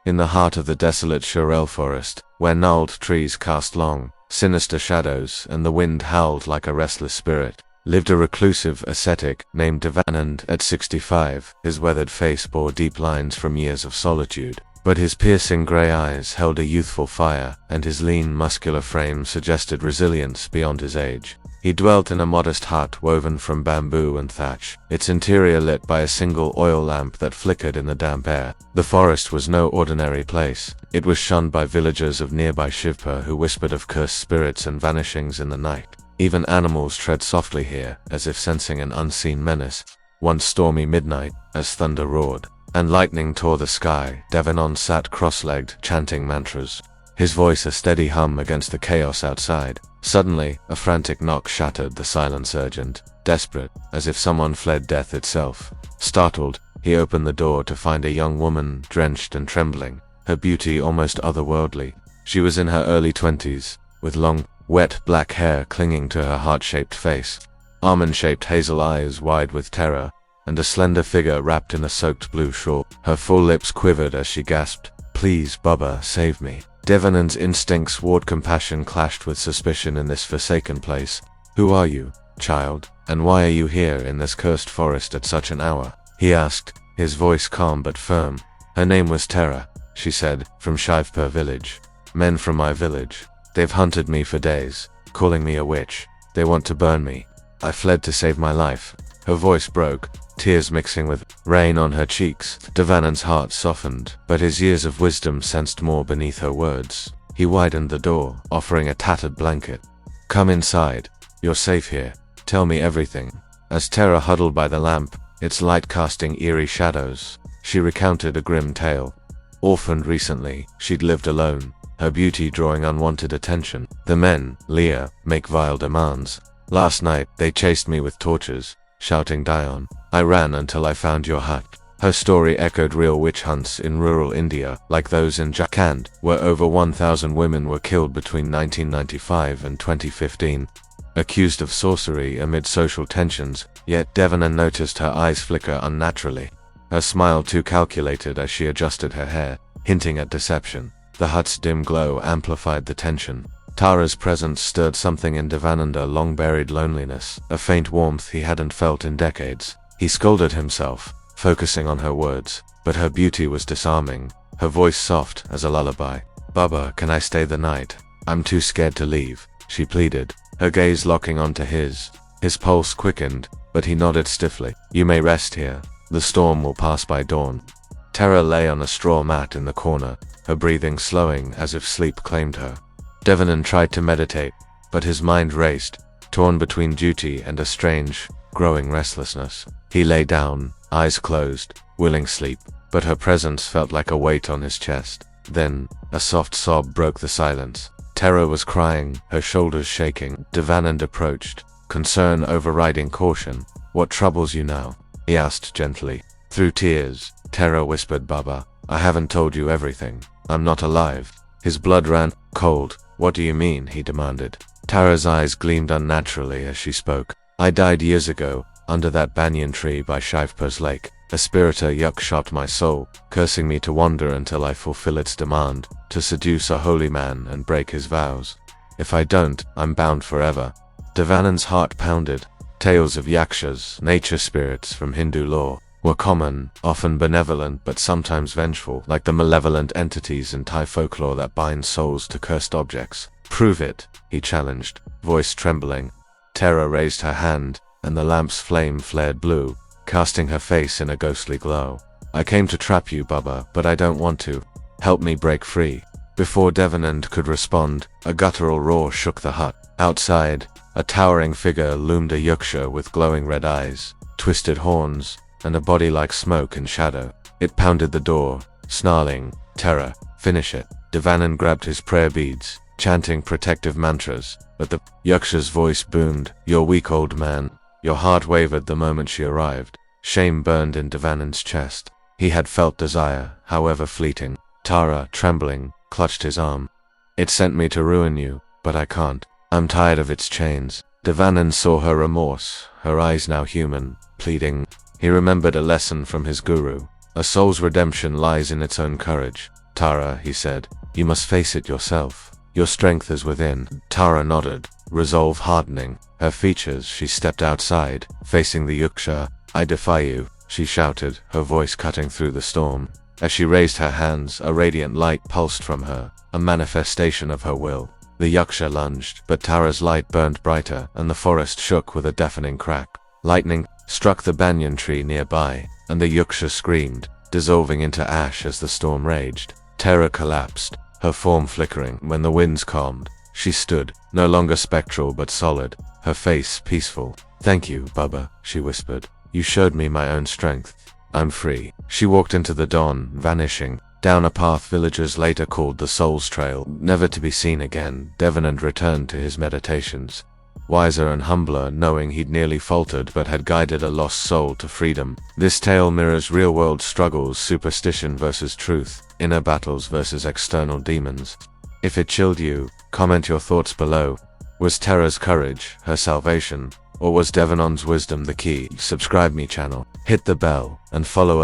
In the heart of the desolate Shirel forest, where gnarled trees cast long, sinister shadows and the wind howled like a restless spirit, lived a reclusive ascetic named Devanand. At 65, his weathered face bore deep lines from years of solitude, but his piercing grey eyes held a youthful fire, and his lean, muscular frame suggested resilience beyond his age. He dwelt in a modest hut woven from bamboo and thatch, its interior lit by a single oil lamp that flickered in the damp air. The forest was no ordinary place. It was shunned by villagers of nearby Shivpur who whispered of cursed spirits and vanishings in the night. Even animals tread softly here, as if sensing an unseen menace. One stormy midnight, as thunder roared and lightning tore the sky, Devanand sat cross-legged, chanting mantras, his voice a steady hum against the chaos outside. Suddenly, a frantic knock shattered the silence. Urgent, desperate, as if someone fled death itself. Startled, he opened the door to find a young woman, drenched and trembling, her beauty almost otherworldly. She was in her early 20s, with long, wet black hair clinging to her heart-shaped face, almond-shaped hazel eyes wide with terror, and a slender figure wrapped in a soaked blue shawl. Her full lips quivered as she gasped, "Please, Baba, save me." Devanand's instincts toward compassion clashed with suspicion in this forsaken place. "Who are you, child, and why are you here in this cursed forest at such an hour?" he asked, his voice calm but firm. "Her name was Tara," she said, "from Shivpur village. Men from my village. They've hunted me for days, calling me a witch. They want to burn me. I fled to save my life." Her voice broke, tears mixing with rain on her cheeks. Devanand's heart softened, but his years of wisdom sensed more beneath her words. He widened the door, offering a tattered blanket. "Come inside. You're safe here. Tell me everything." As Tara huddled by the lamp, its light casting eerie shadows, she recounted a grim tale. Orphaned recently, she'd lived alone, her beauty drawing unwanted attention. The men, Leah, make vile demands. Last night, they chased me with torches, shouting Dion. I ran until I found your hut. Her story echoed real witch hunts in rural India, like those in Jharkhand, where over 1,000 women were killed between 1995 and 2015, accused of sorcery amid social tensions. Yet Devanand noticed her eyes flicker unnaturally, her smile too calculated as she adjusted her hair, hinting at deception. The hut's dim glow amplified the tension. Tara's presence stirred something in Devanand, a long-buried loneliness, a faint warmth he hadn't felt in decades. He scolded himself, focusing on her words, but her beauty was disarming, her voice soft as a lullaby. "Baba, can I stay the night? I'm too scared to leave," she pleaded, her gaze locking onto his. His pulse quickened, but he nodded stiffly. "You may rest here. The storm will pass by dawn." Tara lay on a straw mat in the corner, her breathing slowing as if sleep claimed her. Devanand tried to meditate, but his mind raced, torn between duty and a strange, growing restlessness. He lay down, eyes closed, willing sleep, but her presence felt like a weight on his chest. Then, a soft sob broke the silence. Tara was crying, her shoulders shaking. Devanand approached, concern overriding caution. "What troubles you now?" he asked gently. Through tears, Tara whispered, "Baba, I haven't told you everything. I'm not alive." His blood ran cold. "What do you mean?" he demanded. Tara's eyes gleamed unnaturally as she spoke. "I died years ago, under that banyan tree by Shivpur's lake. A spirita yuk shot my soul, cursing me to wander until I fulfill its demand, to seduce a holy man and break his vows. If I don't, I'm bound forever." Devanand's heart pounded. Tales of yakshas, nature spirits from Hindu lore, were common, often benevolent but sometimes vengeful, like the malevolent entities in Thai folklore that bind souls to cursed objects. "Prove it," he challenged, voice trembling. Tara raised her hand, and the lamp's flame flared blue, casting her face in a ghostly glow. "I came to trap you, Baba, but I don't want to. Help me break free." Before Devanand could respond, a guttural roar shook the hut. Outside, a towering figure loomed, a yaksha with glowing red eyes, twisted horns, and a body like smoke and shadow. It pounded the door, snarling, "Tara, finish it." Devanand grabbed his prayer beads, chanting protective mantras, but the yaksha's voice boomed, "You're weak, old man." Your heart wavered the moment she arrived. Shame burned in Devanand's chest. He had felt desire, however fleeting. Tara, trembling, clutched his arm. "It sent me to ruin you, but I can't. I'm tired of its chains." Devanand saw her remorse, her eyes now human, pleading. He remembered a lesson from his guru. A soul's redemption lies in its own courage. Tara, he said. You must face it yourself. Your strength is within. Tara nodded, resolve hardening her features. She stepped outside, facing the Yaksha. I defy you, she shouted, her voice cutting through the storm. As she raised her hands, a radiant light pulsed from her, a manifestation of her will. The Yaksha lunged, but Tara's light burned brighter, and the forest shook with a deafening crack. Lightning struck the banyan tree nearby, and the Yaksha screamed, dissolving into ash as the storm raged. Tara collapsed, her form flickering. When the winds calmed, she stood, no longer spectral but solid, her face peaceful. Thank you, Baba, she whispered. You showed me my own strength. I'm free. She walked into the dawn, vanishing, down a path villagers later called the Soul's Trail, never to be seen again. Devanand returned to his meditations, wiser and humbler, knowing he'd nearly faltered but had guided a lost soul to freedom. This tale mirrors real-world struggles, superstition versus truth, inner battles versus external demons. If it chilled you, comment your thoughts below. Was Tara's courage her salvation, or was Devanand's wisdom the key? Subscribe me channel, hit the bell, and follow us